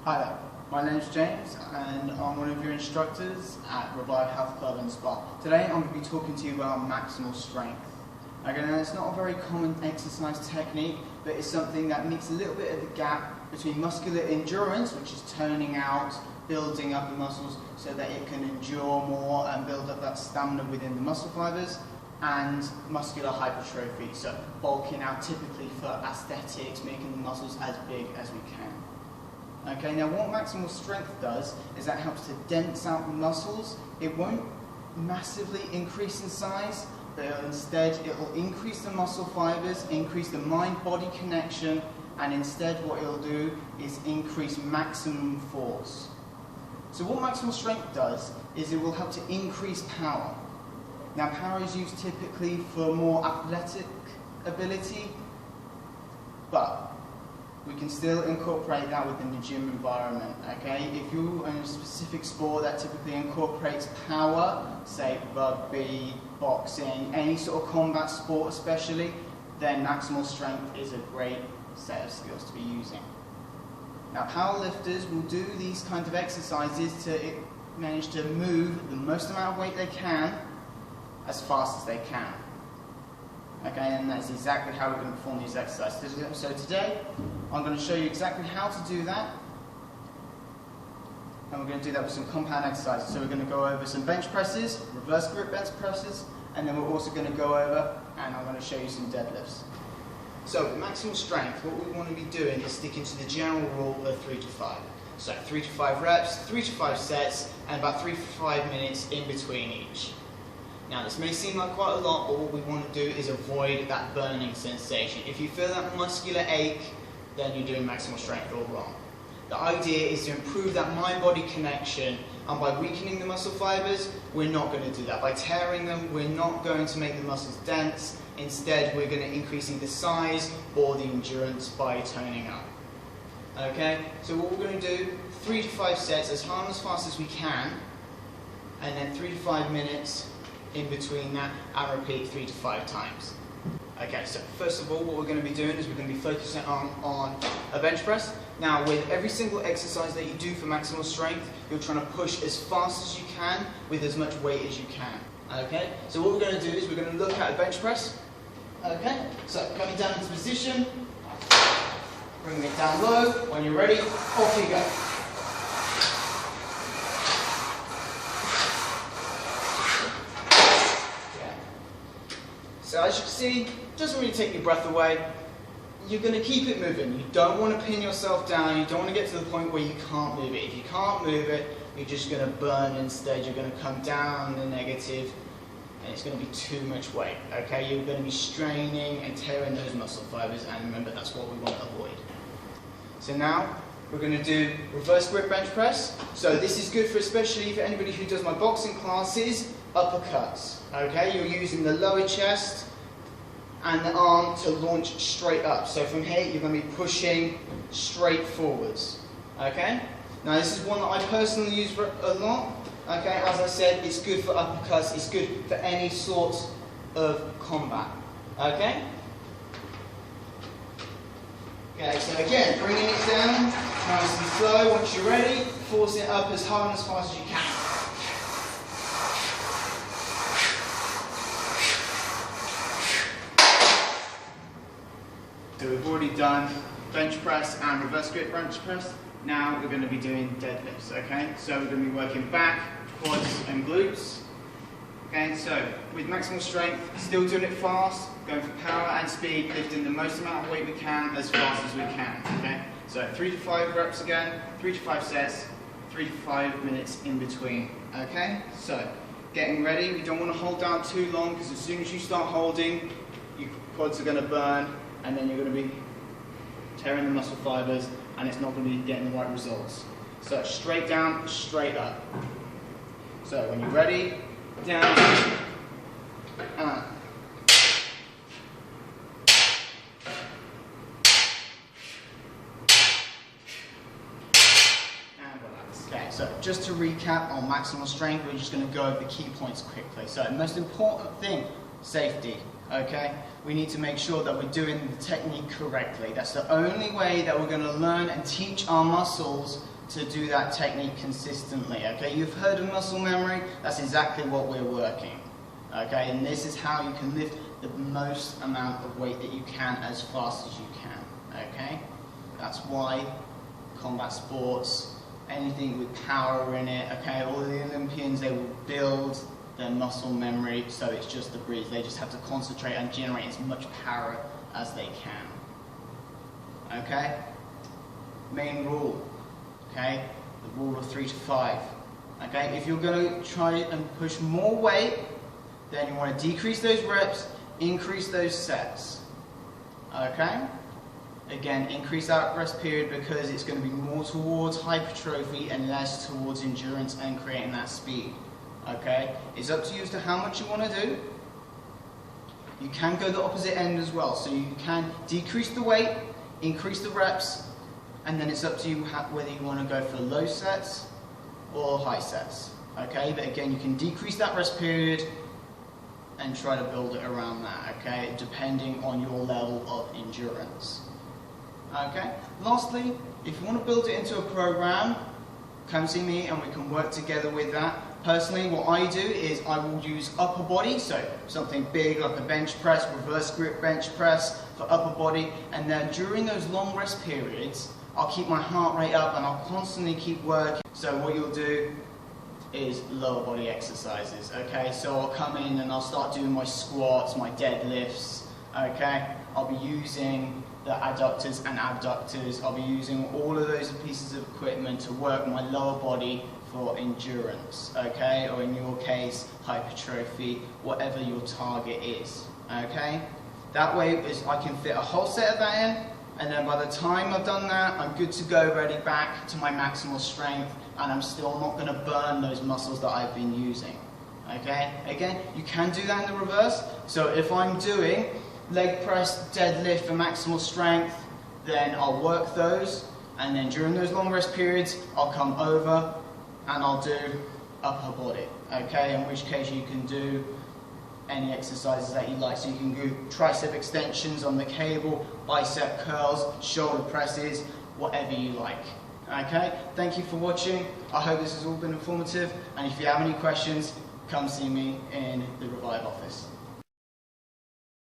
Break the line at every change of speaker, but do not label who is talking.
Hi there, my name is James and I'm one of your instructors at Revive Health Club and Spa. Today I'm going to be talking to you about maximal strength. Again, it's not a very common exercise technique, but it's something that meets a little bit of the gap between muscular endurance, which is toning out, building up the muscles so that it can endure more and build up that stamina within the muscle fibers, and muscular hypertrophy, so bulking out typically for aesthetics, making the muscles as big as we can. Okay, now what maximal strength does is that helps to dense out the muscles. It won't massively increase in size, but instead it will increase the muscle fibers, increase the mind-body connection, and instead what it will do is increase maximum force. So what maximal strength does is it will help to increase power. Now power is used typically for more athletic ability, but we can still incorporate that within the gym environment, okay? If you're in a specific sport that typically incorporates power, say rugby, boxing, any sort of combat sport especially, then maximal strength is a great set of skills to be using. Now powerlifters will do these kinds of exercises to manage to move the most amount of weight they can as fast as they can. Okay, and that's exactly how we're going to perform these exercises. So today, I'm going to show you exactly how to do that. And we're going to do that with some compound exercises. So we're going to go over some bench presses, reverse grip bench presses, and then we're also going to go over, and I'm going to show you some deadlifts. So with maximal strength, what we want to be doing is sticking to the general rule of 3 to 5. So 3 to 5 reps, 3 to 5 sets, and about 3 to 5 minutes in between each. Now this may seem like quite a lot, but what we want to do is avoid that burning sensation. If you feel that muscular ache, then you're doing maximal strength all wrong. The idea is to improve that mind-body connection, and by weakening the muscle fibers, we're not going to do that. By tearing them, we're not going to make the muscles dense. Instead, we're going to increase the size or the endurance by toning up. Okay, so what we're going to do, 3 to 5 sets as hard and as fast as we can, and then 3 to 5 minutes in between that, and repeat 3 to 5 times. Okay, so first of all, what we're going to be doing is we're going to be focusing on a bench press. Now, with every single exercise that you do for maximal strength, you're trying to push as fast as you can with as much weight as you can. Okay, so what we're going to do is we're going to look at a bench press. Okay, so coming down into position, bringing it down low. When you're ready, off you go. So as you can see, doesn't really take your breath away. You're going to keep it moving. You don't want to pin yourself down. You don't want to get to the point where you can't move it. If you can't move it, you're just going to burn instead. You're going to come down the negative, and it's going to be too much weight. Okay, you're going to be straining and tearing those muscle fibers, and remember, that's what we want to avoid. So now we're going to do reverse grip bench press. So this is good for especially for anybody who does my boxing classes, uppercuts. Okay, you're using the lower chest and the arm to launch straight up. So from here, you're going to be pushing straight forwards. Okay, now this is one that I personally use a lot. Okay, as I said, it's good for uppercuts, it's good for any sort of combat. Okay? Okay, so again, bringing it down, nice and slow. Once you're ready, force it up as hard and as fast as you can. So we've already done bench press and reverse grip bench press. Now we're going to be doing deadlifts, okay? So we're going to be working back, quads and glutes. Okay, so with maximal strength, still doing it fast, going for power and speed, lifting the most amount of weight we can as fast as we can, okay? So 3 to 5 reps again, 3 to 5 sets, 3 to 5 minutes in between, okay? So getting ready, we don't want to hold down too long, because as soon as you start holding, your quads are going to burn, and then you're going to be tearing the muscle fibers, and it's not going to be getting the right results. So straight down, straight up. So when you're ready, down, and relax. Okay, so just to recap on maximal strength, we're just going to go over the key points quickly. So the most important thing, safety. Okay, we need to make sure that we're doing the technique correctly. That's the only way that we're going to learn and teach our muscles to do that technique consistently. Okay, you've heard of muscle memory. That's exactly what we're working. Okay, and this is how you can lift the most amount of weight that you can as fast as you can. Okay, that's why combat sports, anything with power in it, okay, all of the Olympians, they will build their muscle memory so it's just a breeze. They just have to concentrate and generate as much power as they can. Okay, main rule, okay, the rule of 3 to 5. Okay, if you're going to try and push more weight, then you want to decrease those reps, increase those sets. Okay, again, increase that rest period because it's going to be more towards hypertrophy and less towards endurance and creating that speed. Okay, it's up to you as to how much you want to do. You can go the opposite end as well, so you can decrease the weight, increase the reps, and then it's up to you whether you want to go for low sets or high sets. Okay, but again, you can decrease that rest period and try to build it around that, okay, depending on your level of endurance. Okay, lastly, if you want to build it into a program, come see me and we can work together with that. Personally, what I do is I will use upper body, so something big like a bench press, reverse grip bench press for upper body, and then during those long rest periods, I'll keep my heart rate up and I'll constantly keep working. So what you'll do is lower body exercises, okay? So I'll come in and I'll start doing my squats, my deadlifts, okay? I'll be using the adductors and abductors. I'll be using all of those pieces of equipment to work my lower body for endurance, okay? Or in your case, hypertrophy, whatever your target is, okay? That way I can fit a whole set of that in, and then by the time I've done that, I'm good to go, ready back to my maximal strength, and I'm still not going to burn those muscles that I've been using, okay? Again, you can do that in the reverse. So if I'm doing leg press, deadlift for maximal strength, then I'll work those, and then during those long rest periods, I'll come over and I'll do upper body, okay? In which case you can do any exercises that you like. So you can do tricep extensions on the cable, bicep curls, shoulder presses, whatever you like. Okay, thank you for watching. I hope this has all been informative, and if you have any questions, come see me in the Revive office.